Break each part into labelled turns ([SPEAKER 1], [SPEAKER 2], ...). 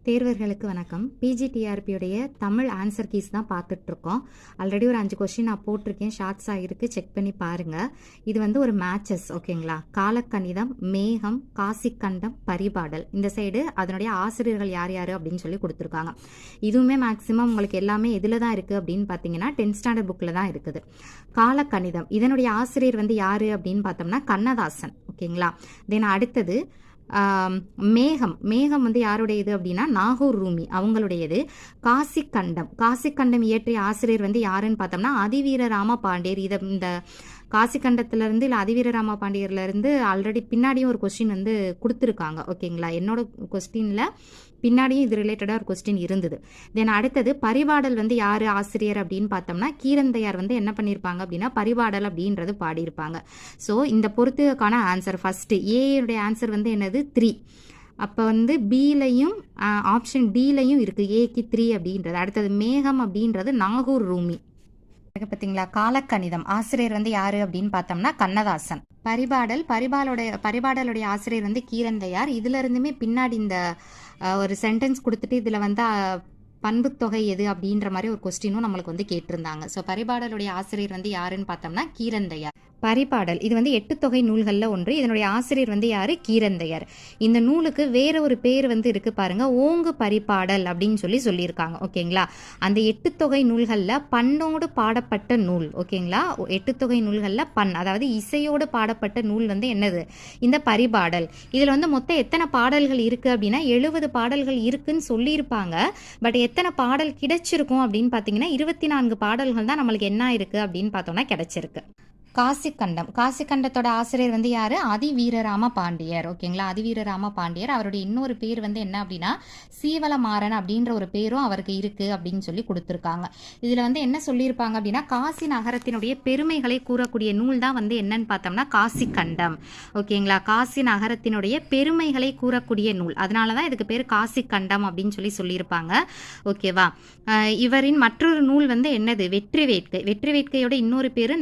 [SPEAKER 1] தேர்வர்களுக்கு வணக்கம். பிஜிடிஆர்பியுடைய Tamil answer keys தான் பார்த்துட்ருக்கோம். ஆல்ரெடி ஒரு 5 கொஸ்டின் நான் போட்டிருக்கேன், ஷார்ட்ஸாக இருக்குது, செக் பண்ணி பாருங்கள். இது வந்து ஒரு மேட்சஸ், ஓகேங்களா? காலக்கணிதம், மேகம், காசிக்கண்டம், பரிபாடல். இந்த சைடு அதனுடைய ஆசிரியர்கள் யார் யார் அப்படின்னு சொல்லி கொடுத்துருக்காங்க. இதுவுமே மேக்ஸிமம் உங்களுக்கு எல்லாமே எதில் தான் இருக்குது அப்படின்னு பார்த்தீங்கன்னா 10th ஸ்டாண்டர்ட் புக்கில் தான் இருக்குது. காலக்கணிதம் இதனுடைய ஆசிரியர் வந்து யார் அப்படின்னு பார்த்தோம்னா கண்ணதாசன், ஓகேங்களா? தென் அடுத்தது மேகம் வந்து யாருடையது அப்படின்னா நாகூர் ரூமி அவங்களுடையது. காசிக்கண்டம் இயற்றிய ஆசிரியர் வந்து யாருன்னு பார்த்தோம்னா அதிவீரராம பாண்டியர். இந்த காசிக்கண்டத்திலேருந்து இல்லை அதிவீரராம பாண்டியர்லேருந்து ஆல்ரெடி பின்னாடியும் ஒரு கொஸ்டின் வந்து கொடுத்துருக்காங்க, ஓகேங்களா? என்னோட கொஸ்டினில் பின்னாடியும் இது ரிலேட்டடாக ஒரு கொஸ்டின் இருந்தது. தென் அடுத்தது பரிபாடல் வந்து யார் ஆசிரியர் அப்படின்னு பார்த்தோம்னா கீரந்தையார் வந்து என்ன பண்ணியிருப்பாங்க அப்படின்னா பரிபாடல் அப்படின்றது பாடியிருப்பாங்க. ஸோ இந்த பொறுத்துக்கான ஆன்சர் ஃபஸ்ட்டு ஏயுடைய ஆன்சர் வந்து என்னது 3. அப்போ வந்து பிலையும் ஆப்ஷன் டிலையும் இருக்குது ஏக்கு 3 அப்படின்றது. அடுத்தது மேகம் அப்படின்றது நாகூர் ரூமி. பார்த்தீங்களா? காலக்கணிதம் ஆசிரியர் வந்து யாரு அப்படின்னு பார்த்தோம்னா கண்ணதாசன். பரிபாடலுடைய ஆசிரியர் வந்து கீரந்தையார். இதுல இருந்துமே பின்னாடி இந்த ஒரு சென்டென்ஸ் கொடுத்துட்டு இதுல வந்து பண்புத்தொகை எது அப்படின்ற மாதிரி ஒரு கொஸ்டினும் நம்மளுக்கு வந்து கேட்டிருந்தாங்க. ஸோ பரிபாடலுடைய ஆசிரியர் வந்து யாருன்னு பார்த்தோம்னா கீரந்தையார். பரிபாடல் இது வந்து 8 தொகை நூல்களில் ஒன்று. இதனுடைய ஆசிரியர் வந்து யாரு? கீரந்தையர். இந்த நூலுக்கு வேற ஒரு பேர் வந்து இருக்கு பாருங்க, ஓங்கு பரிபாடல் அப்படின்னு சொல்லியிருக்காங்க, ஓகேங்களா? அந்த 8 தொகை நூல்களில் பண்ணோடு பாடப்பட்ட நூல், ஓகேங்களா? 8 தொகை நூல்களில் அதாவது இசையோடு பாடப்பட்ட நூல் வந்து என்னது? இந்த பரிபாடல். இதில் வந்து மொத்தம் எத்தனை பாடல்கள் இருக்கு அப்படின்னா 70 பாடல்கள் இருக்குன்னு சொல்லியிருப்பாங்க. பட் எத்தனை பாடல் கிடைச்சிருக்கும் அப்படின்னு பார்த்தீங்கன்னா 24 பாடல்கள் தான் நம்மளுக்கு என்ன இருக்கு அப்படின்னு பார்த்தோம்னா கிடைச்சிருக்கு. காசிக்கண்டத்தோட ஆசிரியர் வந்து யாரு? அதிவீரராம பாண்டியர், ஓகேங்களா? அதிவீரராம பாண்டியர். அவருடைய இன்னொரு பேர் வந்து என்ன அப்படின்னா சீவலமாறன் அப்படின்ற ஒரு பேரும் அவருக்கு இருக்கு அப்படின்னு சொல்லி கொடுத்துருக்காங்க. இதுல வந்து என்ன சொல்லியிருப்பாங்க அப்படின்னா காசி நகரத்தினுடைய பெருமைகளை கூறக்கூடிய நூல் தான் வந்து என்னன்னு பார்த்தோம்னா காசிக்கண்டம், ஓகேங்களா? காசி நகரத்தினுடைய பெருமைகளை கூறக்கூடிய நூல், அதனாலதான் இதுக்கு பேர் காசிக்கண்டம் அப்படின்னு சொல்லியிருப்பாங்க, ஓகேவா? இவரின் மற்றொரு நூல் வந்து என்னது? வெற்றி வேட்கையோட இன்னொரு பேரு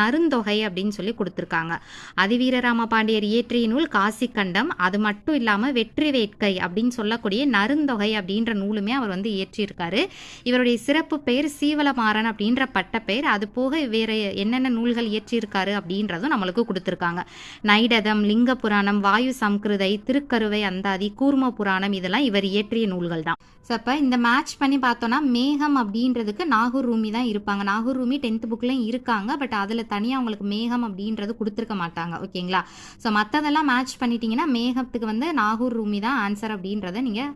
[SPEAKER 1] நருந்தொகை அப்படின்னு சொல்லி கொடுத்துருக்காங்க. அதிவீரராம பாண்டியர் இயற்றிய நூல் காசிக்கண்டம். அது மட்டும் இல்லாம வெற்றி வேட்கை அப்படின்னு சொல்லக்கூடிய நருந்தொகை அப்படின்ற நூலுமே அவர் வந்து இயற்றியிருக்காரு. இவருடைய சிறப்பு பெயர் சீவலமாறன் அப்படின்ற பட்ட பெயர். அது போக வேற என்னென்ன நூல்கள் இயற்றியிருக்காரு அப்படின்றதும் நம்மளுக்கு கொடுத்துருக்காங்க. நைடதம், லிங்க புராணம், வாயு சம்கிருதை, திருக்கருவை அந்தாதி, கூர்ம புராணம், இதெல்லாம் இவர் இயற்றிய நூல்கள் தான். ஸோ அப்போ இந்த மேட்ச் பண்ணி பார்த்தோன்னா மேகம் அப்படின்றதுக்கு நாகூர் ரூமி தான் இருப்பாங்க. நாகூர் ரூமி 10th புக்லையும் இருக்காங்க. பட் அதில் தனியாக உங்களுக்கு மேகம் அப்படின்றது கொடுத்துருக்க மாட்டாங்க, ஓகேங்களா? ஸோ மற்றதெல்லாம் மேட்ச் பண்ணிட்டீங்கன்னா மேகத்துக்கு வந்து நாகூர் ரூமி தான் ஆன்சர் அப்படின்றத நீங்கள்